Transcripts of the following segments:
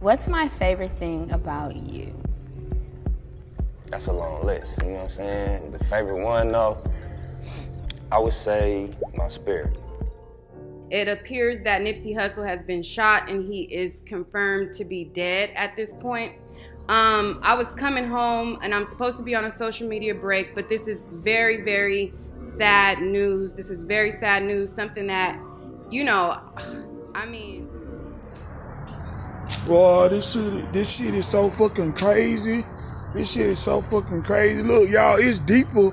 What's my favorite thing about you? That's a long list, you know what I'm saying? The favorite one, though, I would say my spirit. It appears that Nipsey Hussle has been shot and he is confirmed to be dead at this point. I was coming home and I'm supposed to be on a social media break, but this is very, very sad news. This is very sad news, something that, you know, I mean. Boy, this shit is so fucking crazy. This shit is so fucking crazy. Look, y'all, it's deeper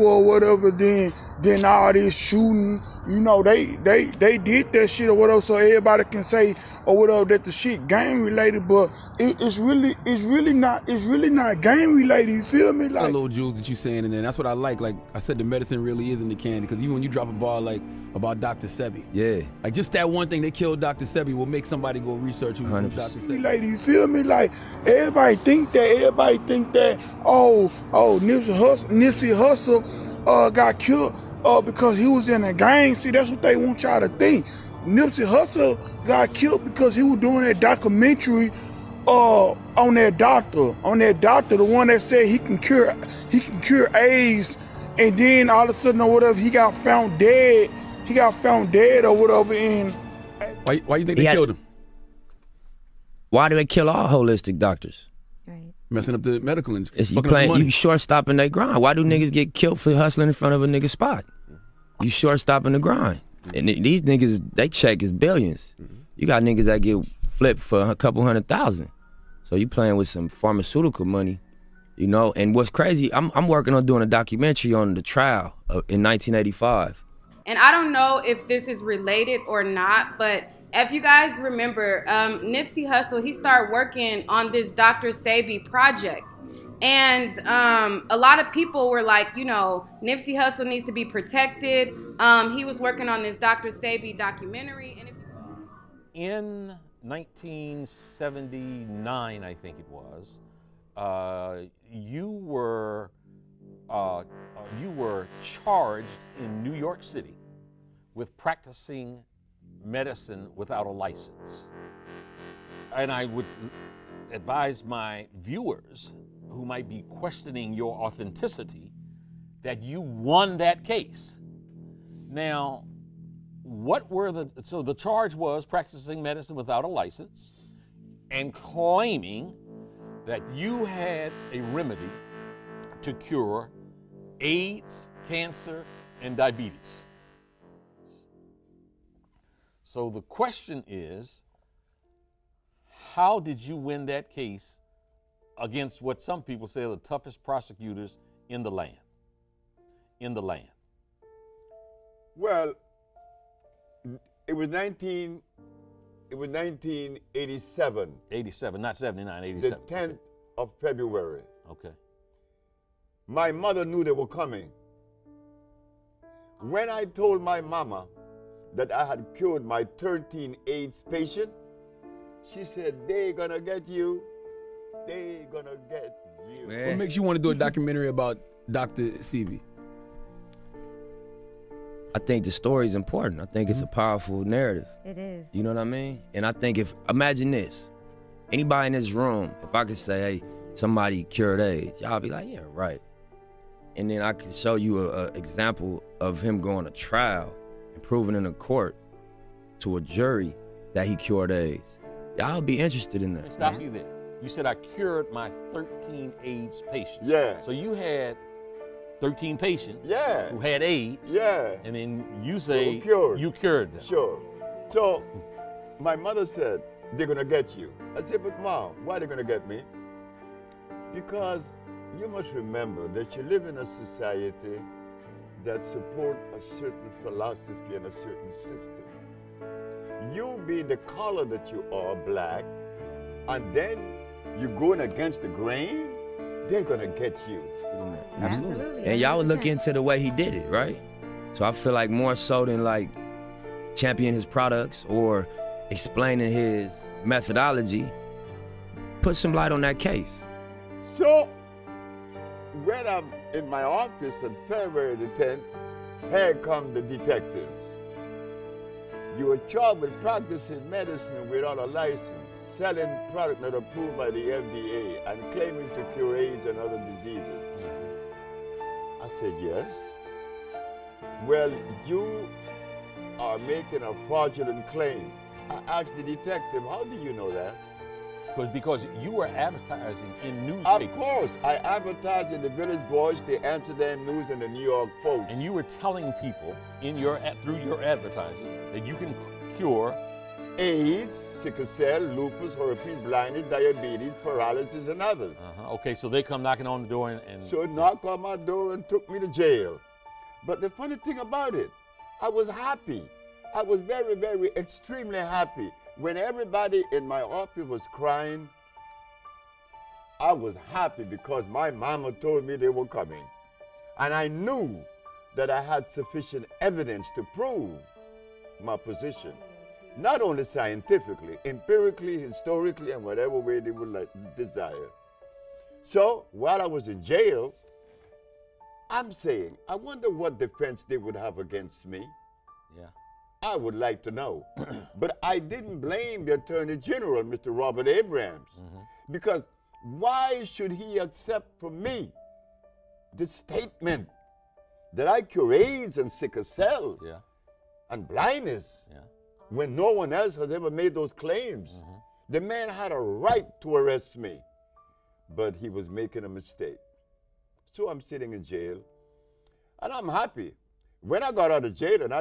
or whatever than all this shooting. You know, they did that shit or whatever, so everybody can say or whatever that the shit gang related, but it's really not gang related. You feel me? Like that little jewels that you saying in there. That's what I like. Like I said, the medicine really is in the candy. Because even when you drop a bar like about Dr. Sebi, yeah, like just that one thing they killed Dr. Sebi will make somebody go research who Dr. Sebi. Lady, you feel me? Like everybody think that oh Nipsey Hussle got killed because he was in a gang. See, that's what they want y'all to think. Nipsey Hussle got killed because he was doing that documentary on that doctor, the one that said he can cure AIDS, and then all of a sudden or whatever he got found dead. He got found dead or whatever. And why you think they killed him? Why do they kill all holistic doctors? Right. Messing up the medical industry. You short-stopping their grind. Why do niggas get killed for hustling in front of a nigga spot? You short-stopping the grind. And these niggas, they check is billions. You got niggas that get flipped for a couple $100,000. So you playing with some pharmaceutical money, you know? And what's crazy, I'm working on doing a documentary on the trial in 1985. And I don't know if this is related or not, but if you guys remember, Nipsey Hussle, he started working on this Dr. Sebi project. And a lot of people were like, you know, Nipsey Hussle needs to be protected. He was working on this Dr. Sebi documentary. And in 1979, I think it was, you were charged in New York City with practicing medicine without a license. And I would advise my viewers who might be questioning your authenticity that you won that case. Now, so the charge was practicing medicine without a license and claiming that you had a remedy to cure AIDS, cancer, and diabetes. So the question is, how did you win that case against what some people say are the toughest prosecutors in the land? Well, it was 1987. 87, not 79, 87. The 10th of February. Okay. My mother knew they were coming. When I told my mama that I had cured my 13 AIDS patient, she said, "They gonna get you. They gonna get you." Man. What makes you want to do a documentary about Dr. Sebi? I think the story is important. I think it's a powerful narrative. It is. You know what I mean? And I think imagine this, anybody in this room, if I could say, hey, somebody cured AIDS, y'all be like, yeah, right. And then I could show you an example of him going to trial and proving in a court to a jury that he cured AIDS. Y'all be interested in that. Stop you there. You said I cured my 13 AIDS patients. Yeah. So you had 13 patients, yeah, who had AIDS, yeah, and then you say you cured them. Sure. So my mother said, "They're gonna get you." I said, "But Mom, why are they gonna get me?" Because you must remember that you live in a society that support a certain philosophy and a certain system. You being the color that you are, black, and then you going against the grain, they're gonna get you. Absolutely. And y'all would look into the way he did it, right? So I feel like more so than like championing his products or explaining his methodology, put some light on that case. So when I'm in my office on February the 10th, here come the detectives. You were charged with practicing medicine without a license. selling products not approved by the FDA and claiming to cure AIDS and other diseases? I said, yes. Well, you are making a fraudulent claim. I asked the detective, how do you know that? Because you were advertising in newspapers. Of course, I advertised in the Village Voice, the Amsterdam News, and the New York Post. And you were telling people through your advertising that you can cure AIDS, sickle cell, lupus, herpes, blindness, diabetes, paralysis, and others. Okay, so they come knocking on the door and... So it knocked on my door and took me to jail. But the funny thing about it, I was happy. I was very, very, extremely happy. When everybody in my office was crying, I was happy because my mama told me they were coming. And I knew that I had sufficient evidence to prove my position. Not only scientifically, empirically, historically, and whatever way they would desire. So while I was in jail, I'm saying, I wonder what defense they would have against me. Yeah. I would like to know. But I didn't blame the Attorney General, Mr. Robert Abrams, because why should he accept from me the statement that I cure AIDS and sickle cell and blindness when no one else has ever made those claims? The man had a right to arrest me, but he was making a mistake. So I'm sitting in jail, and I'm happy. When I got out of jail and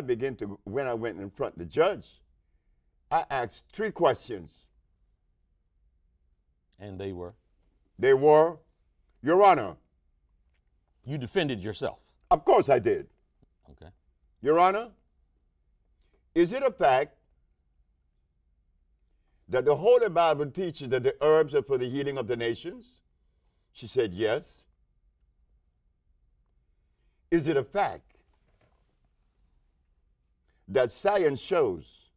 when I went in front of the judge, I asked 3 questions. And they were? They were, Your Honor. You defended yourself? Of course I did. Okay. Your Honor, is it a fact that the Holy Bible teaches that the herbs are for the healing of the nations? She said, yes. Is it a fact that science shows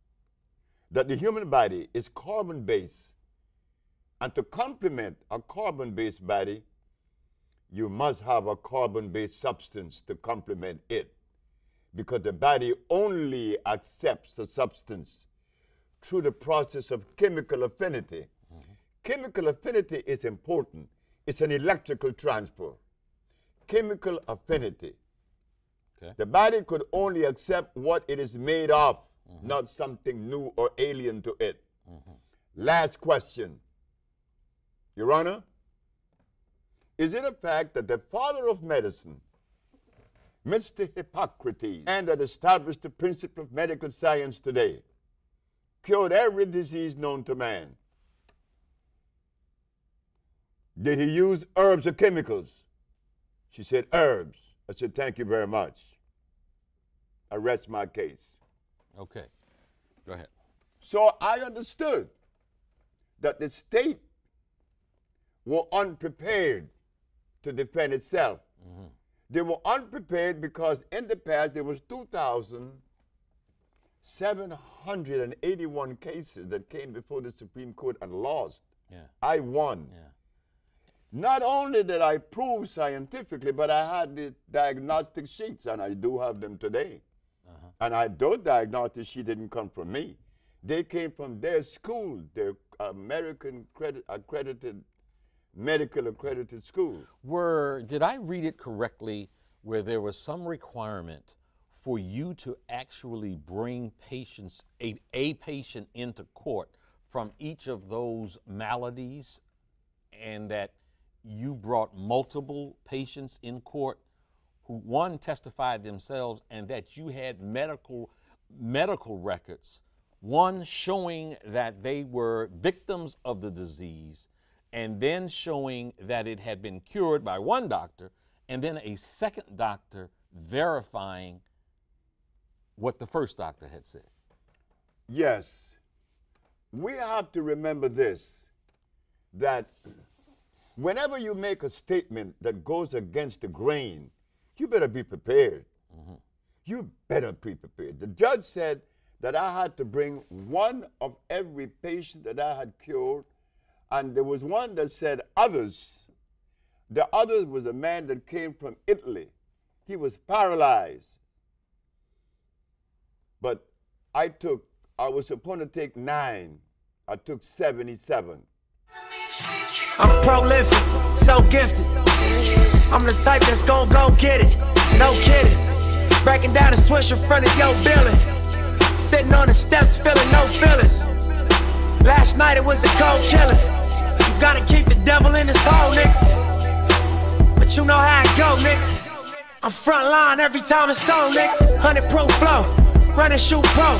that the human body is carbon-based, and to complement a carbon-based body, you must have a carbon-based substance to complement it, because the body only accepts the substance through the process of chemical affinity. Chemical affinity is important. It's an electrical transfer. Chemical affinity. Okay. The body could only accept what it is made of, not something new or alien to it. Last question. Your Honor, is it a fact that the father of medicine, Mr. Hippocrates, and that established the principle of medical science today, cured every disease known to man? Did he use herbs or chemicals? She said, herbs. I said, thank you very much. I rest my case. Okay, go ahead. So I understood that the state were unprepared to defend itself. They were unprepared because in the past there was 2,781 cases that came before the Supreme Court and lost. I won. Not only did I prove scientifically, but I had the diagnostic sheets, and I do have them today. And those diagnostic sheets didn't come from me. They came from their school, their American medical accredited school. Did I read it correctly where there was some requirement for you to actually bring patients, a patient into court from each of those maladies, and that you brought multiple patients in court who, one, testified themselves, and that you had medical records, one showing that they were victims of the disease, and then showing that it had been cured by one doctor, and then a second doctor verifying what the first doctor had said? Yes. We have to remember this, that whenever you make a statement that goes against the grain, you better be prepared. You better be prepared. The judge said that I had to bring one of every patient that I had cured, and there was one that said others. The others was a man that came from Italy. He was paralyzed. But I was supposed to take 9. I took 77. I'm prolific, so gifted. I'm the type that's gon' go get it, no kidding. Breaking down a switch in front of your building. Sitting on the steps, feeling no feelings. Last night it was a cold killing. You gotta keep the devil in his hole, nigga. But you know how it go, nigga. I'm front line every time it's on, nigga. 100 proof flow, running shoot pro.